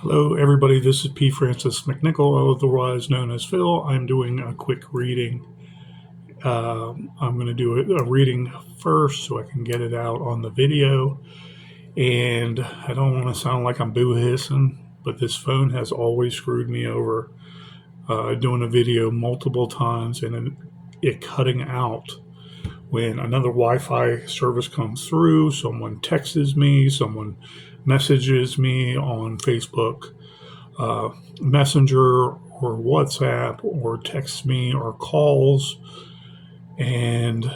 Hello, everybody. This is P. Francis McNichol, otherwise known as Phil. I'm doing a quick reading. I'm going to do a reading first so I can get it out on the video. And I don't want to sound like I'm boo-hissing, but this phone has always screwed me over doing a video multiple times and it cutting out when another Wi-Fi service comes through, someone texts me, someone messages me on Facebook Messenger or WhatsApp or texts me or calls. And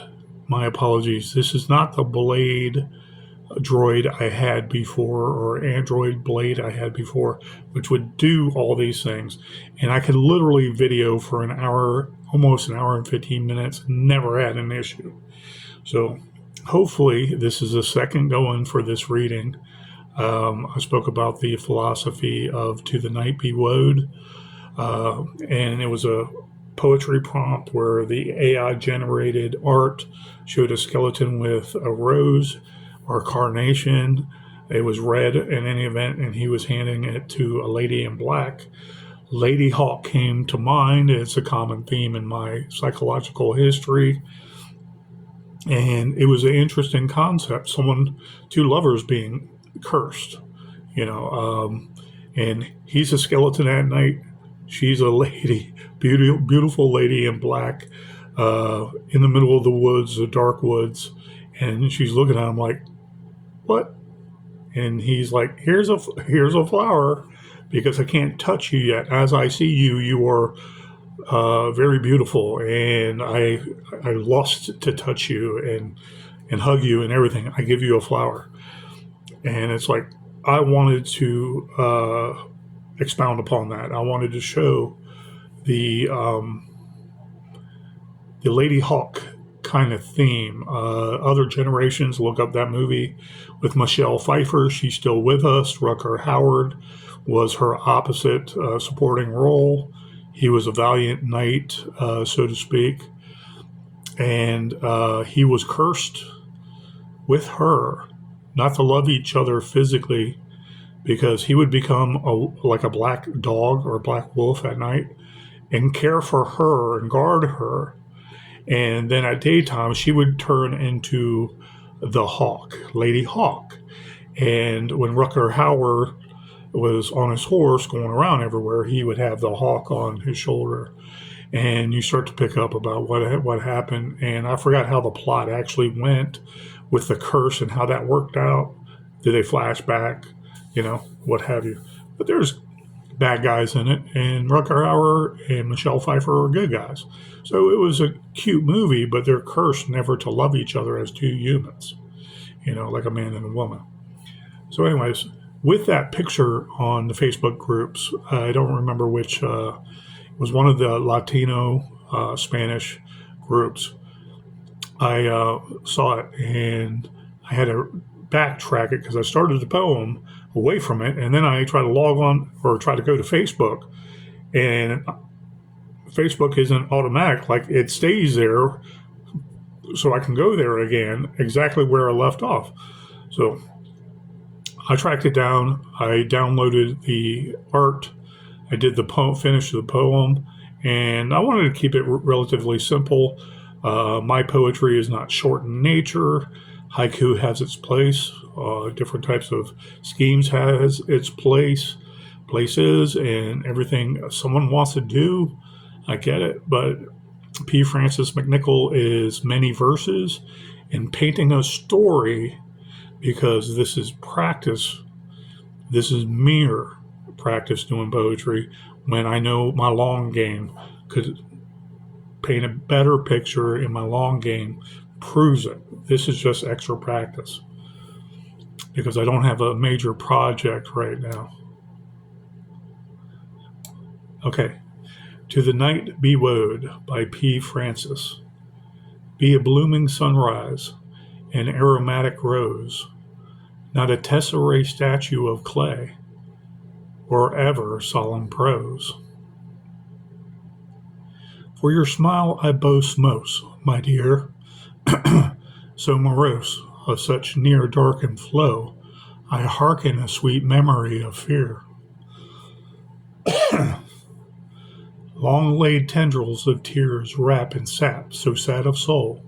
my apologies. This is not the Blade droid I had before or Android Blade I had before, which would do all these things. And I could literally video for an hour, almost an hour and 15 minutes, never had an issue. So hopefully this is a second going for this reading. I spoke about the philosophy of To the Night Be Woed, and it was a poetry prompt where the AI generated art showed a skeleton with a rose or carnation. It was red in any event, and he was handing it to a lady in black. Lady Hawk came to mind. It's a common theme in my psychological history. And it was an interesting concept. Two lovers being cursed, and he's a skeleton at night. She's a lady, beautiful lady in black, in the middle of the woods, the dark woods. And she's looking at him like, what? And he's like, here's a flower because I can't touch you yet. As I see you, you are very beautiful, and I lost to touch you and hug you and everything. I give you a flower. And it's like, I wanted to expound upon that. I wanted to show the Lady Hawk kind of theme. Other generations, look up that movie with Michelle Pfeiffer. She's still with us. Rutger Hauer was her opposite supporting role. He was a valiant knight, so to speak. And he was cursed with her not to love each other physically, because he would become like a black dog or a black wolf at night and care for her and guard her. And then at daytime, she would turn into the hawk, Lady Hawk. And when Rutger Hauer was on his horse going around everywhere, he would have the hawk on his shoulder. And you start to pick up about what happened. And I forgot how the plot actually went with the curse and how that worked out. Did they flash back? What have you. But there's bad guys in it, and Rutger Hauer and Michelle Pfeiffer are good guys. So it was a cute movie, but they're cursed never to love each other as two humans, like a man and a woman. So anyways, with that picture on the Facebook groups, I don't remember which, it was one of the Latino Spanish groups. I saw it, and I had to backtrack it because I started the poem away from it, and then I try to log on or try to go to Facebook, and Facebook isn't automatic. Like, it stays there so I can go there again exactly where I left off. So I tracked it down. I downloaded the art. I did the poem, finished the poem, and I wanted to keep it relatively simple. My poetry is not short in nature. Haiku has its place. Different types of schemes has its places, and everything someone wants to do. I get it, but P. Francis McNichol is many verses and painting a story, because this is practice. This is mere practice doing poetry, when I know my long game could paint a better picture in my long game, proves it. This is just extra practice because I don't have a major project right now. Okay. To the Night Be Woed by P. Francis. Be a blooming sunrise, an aromatic rose, not a tessarae statue of clay, or ever solemn prose. For your smile I boast most, my dear, so morose, of such near darkened flow, I harken a sweet memory of fear. Long laid tendrils of tears wrap in sap so sad of soul,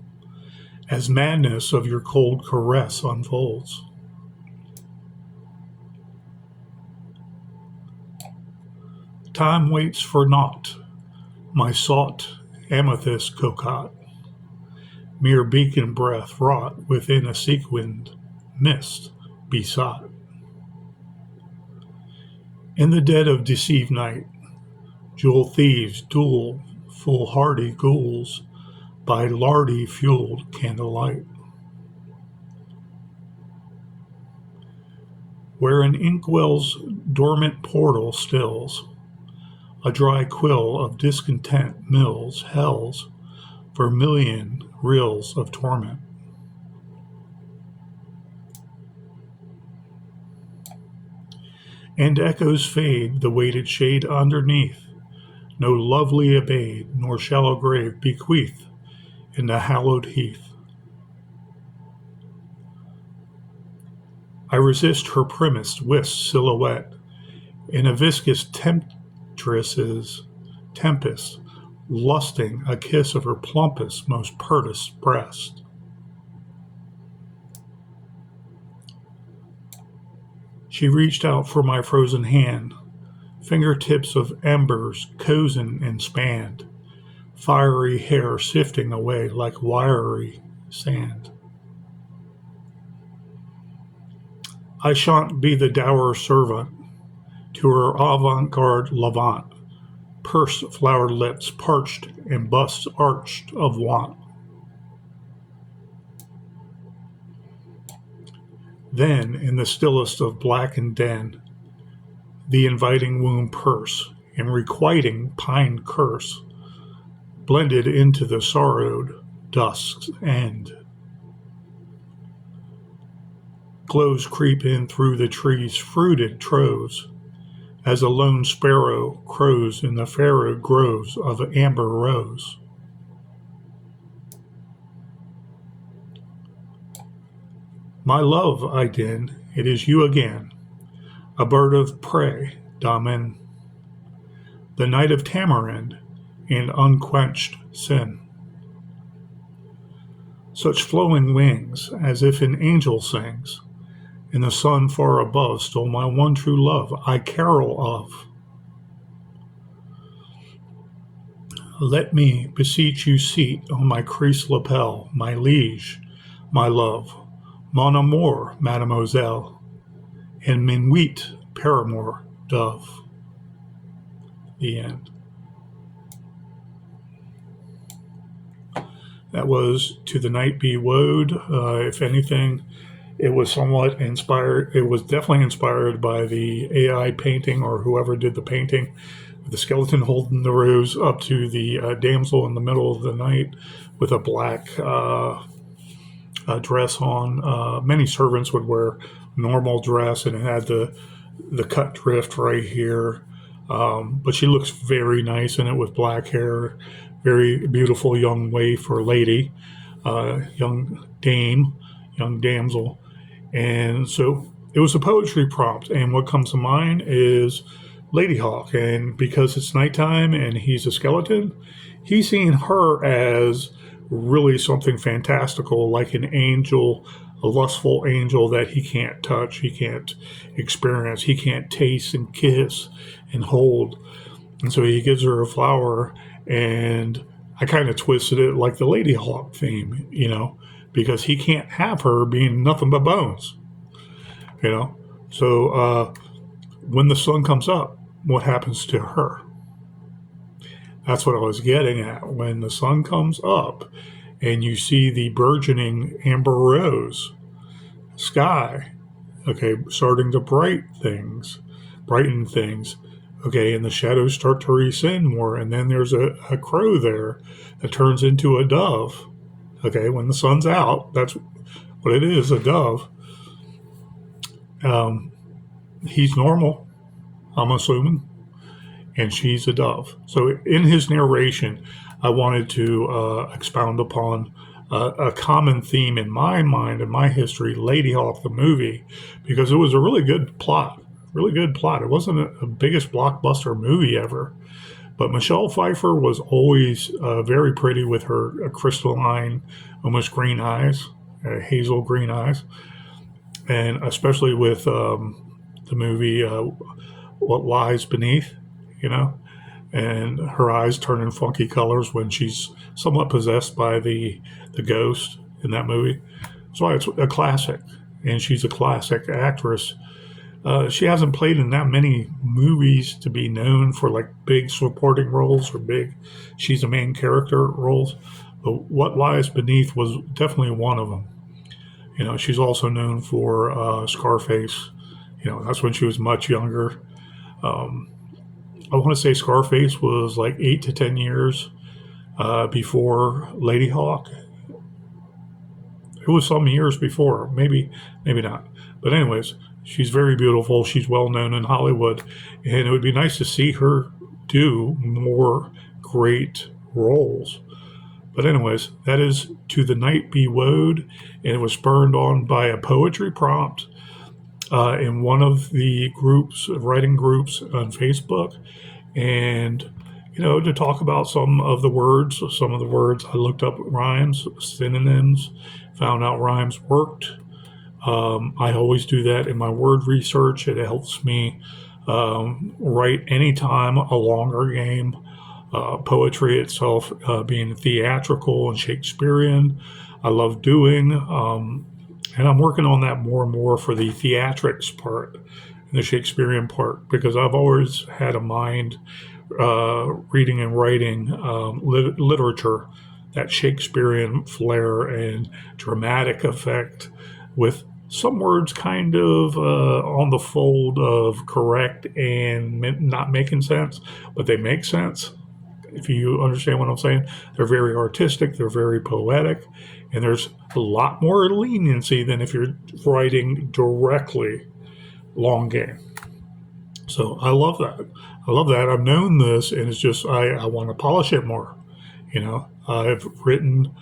as madness of your cold caress unfolds. Time waits for naught, my sought amethyst cocotte, mere beacon breath wrought within a sequined mist besot. In the dead of deceived night, jewel thieves duel foolhardy ghouls by lardy-fueled candlelight. Where an inkwell's dormant portal stills, a dry quill of discontent mills hell's vermillion rills of torment. And echoes fade the weighted shade underneath, no lovely abade nor shallow grave bequeathed in the hallowed heath. I resist her primest whist silhouette in a viscous temptress's tempest, lusting a kiss of her plumpest, most-pertest breast. She reached out for my frozen hand, fingertips of embers cozened and spanned, fiery hair sifting away like wiry sand. I shan't be the dour servant to her avant-garde levant, pursed flowered lips parched and busts arched of want. Then, in the stillest of blackened den, the inviting womb purse and requiting pine curse blended into the sorrowed dusk's end. Glows creep in through the trees' fruited troves, as a lone sparrow crows in the farrowed groves of amber rose. My love, I din, it is you again, a bird of prey, damen, the night of tamarind and unquenched sin. Such flowing wings, as if an angel sings, and the sun far above stole my one true love I carol of. Let me beseech you seat on my creased lapel, my liege, my love, mon amour, mademoiselle, and minuit paramour dove. The end. That was To the Night Be Woed. If anything, it was somewhat inspired. It was definitely inspired by the AI painting or whoever did the painting. The skeleton holding the rose up to the damsel in the middle of the night with a black dress on. Many servants would wear normal dress, and it had the cut drift right here. But she looks very nice in it with black hair. Very beautiful young waif or lady, young dame, young damsel. And so it was a poetry prompt. And what comes to mind is Ladyhawke. And because it's nighttime and he's a skeleton, he's seeing her as really something fantastical, like an angel, a lustful angel that he can't touch, he can't experience, he can't taste and kiss and hold. And so he gives her a flower, and I kind of twisted it like the Ladyhawke theme, because he can't have her being nothing but bones, So when the sun comes up, what happens to her? That's what I was getting at. When the sun comes up and you see the burgeoning amber rose sky, starting to brighten things, and the shadows start to rescind more, and then there's a crow there that turns into a dove. When the sun's out, that's what it is, a dove. He's normal, I'm assuming, and she's a dove. So in his narration, I wanted to expound upon a common theme in my mind, in my history, Ladyhawke the movie, because it was a really good plot, really good plot. It wasn't a biggest blockbuster movie ever, but Michelle Pfeiffer was always very pretty with her crystalline, almost green eyes, hazel green eyes, and especially with the movie What Lies Beneath, you know, and her eyes turning funky colors when she's somewhat possessed by the ghost in that movie. So it's a classic, and she's a classic actress. She hasn't played in that many movies to be known for like big supporting roles or big she's a main character roles. But What Lies Beneath was definitely one of them. You know, she's also known for Scarface. You know, that's when she was much younger. Um, I want to say Scarface was like 8 to 10 years before Lady Hawk. It was some years before, maybe not. But anyways, she's very beautiful. She's well known in Hollywood, and it would be nice to see her do more great roles. But anyways, that is To the Night Be Woed, and it was spurned on by a poetry prompt in one of the groups, writing groups on Facebook, and to talk about some of the words. I looked up rhymes, synonyms, found out rhymes worked. I always do that in my word research. It helps me write anytime a longer game. Poetry itself being theatrical and Shakespearean, I love doing. And I'm working on that more and more for the theatrics part and the Shakespearean part, because I've always had a mind reading and writing literature, that Shakespearean flair and dramatic effect, with some words kind of on the fold of correct and not making sense, but they make sense. If you understand what I'm saying, they're very artistic, they're very poetic, and there's a lot more leniency than if you're writing directly long game. So I love that. I've known this, and it's just I want to polish it more. I've written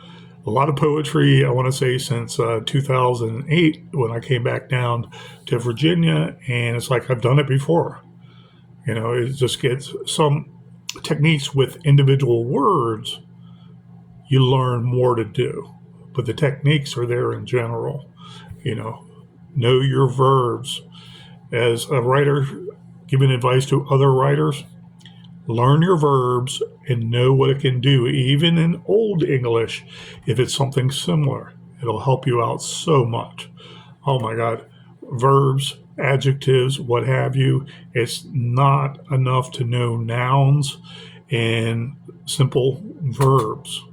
a lot of poetry, I want to say, since 2008 when I came back down to Virginia, and it's like I've done it before. It just gets some techniques with individual words, you learn more to do, but the techniques are there in general. Know your verbs. As a writer giving advice to other writers, learn your verbs and know what it can do, even in Old English. If it's something similar, it'll help you out so much. Oh my God, verbs, adjectives, what have you. It's not enough to know nouns and simple verbs.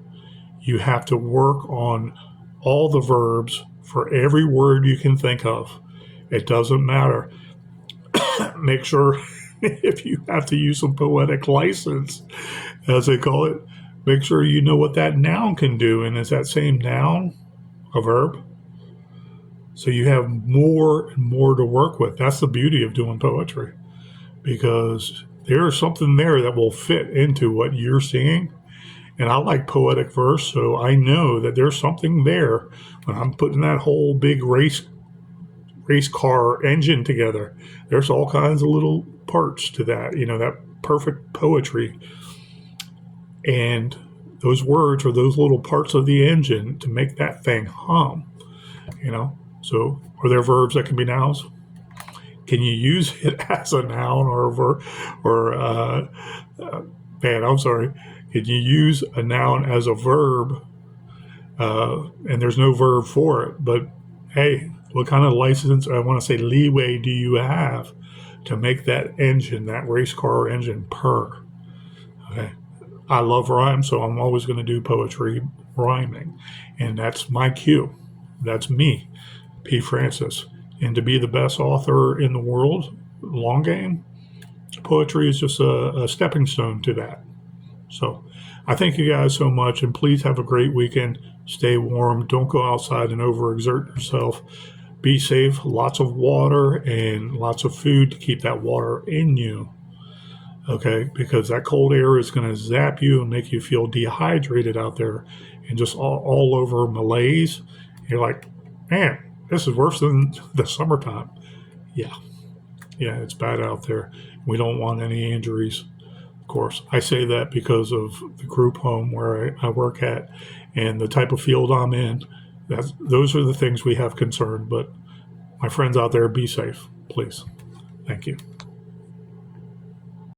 You have to work on all the verbs for every word you can think of. It doesn't matter. Make sure, if you have to use some poetic license, as they call it, make sure you know what that noun can do. And is that same noun a verb? So you have more and more to work with. That's the beauty of doing poetry, because there's something there that will fit into what you're seeing. And I like poetic verse, so I know that there's something there when I'm putting that whole big race car engine together. There's all kinds of little parts to that, that perfect poetry. And those words are those little parts of the engine to make that thing hum, So are there verbs that can be nouns? Can you use it as a noun or a verb? Can you use a noun as a verb? And there's no verb for it. But hey, what kind of license, I want to say leeway, do you have to make that engine, that race car engine, purr? Okay. I love rhyme, so I'm always going to do poetry rhyming. And that's my cue. That's me, P. Francis. And to be the best author in the world, long game, poetry is just a stepping stone to that. So I thank you guys so much, and please have a great weekend. Stay warm. Don't go outside and overexert yourself. Be safe. Lots of water and lots of food to keep that water in you. Okay, because that cold air is going to zap you and make you feel dehydrated out there and just all over malaise. You're like, man, this is worse than the summertime. Yeah. Yeah, it's bad out there. We don't want any injuries. Of course, I say that because of the group home where I work at and the type of field I'm in. Those are the things we have concern. But my friends out there, be safe, please. Thank you.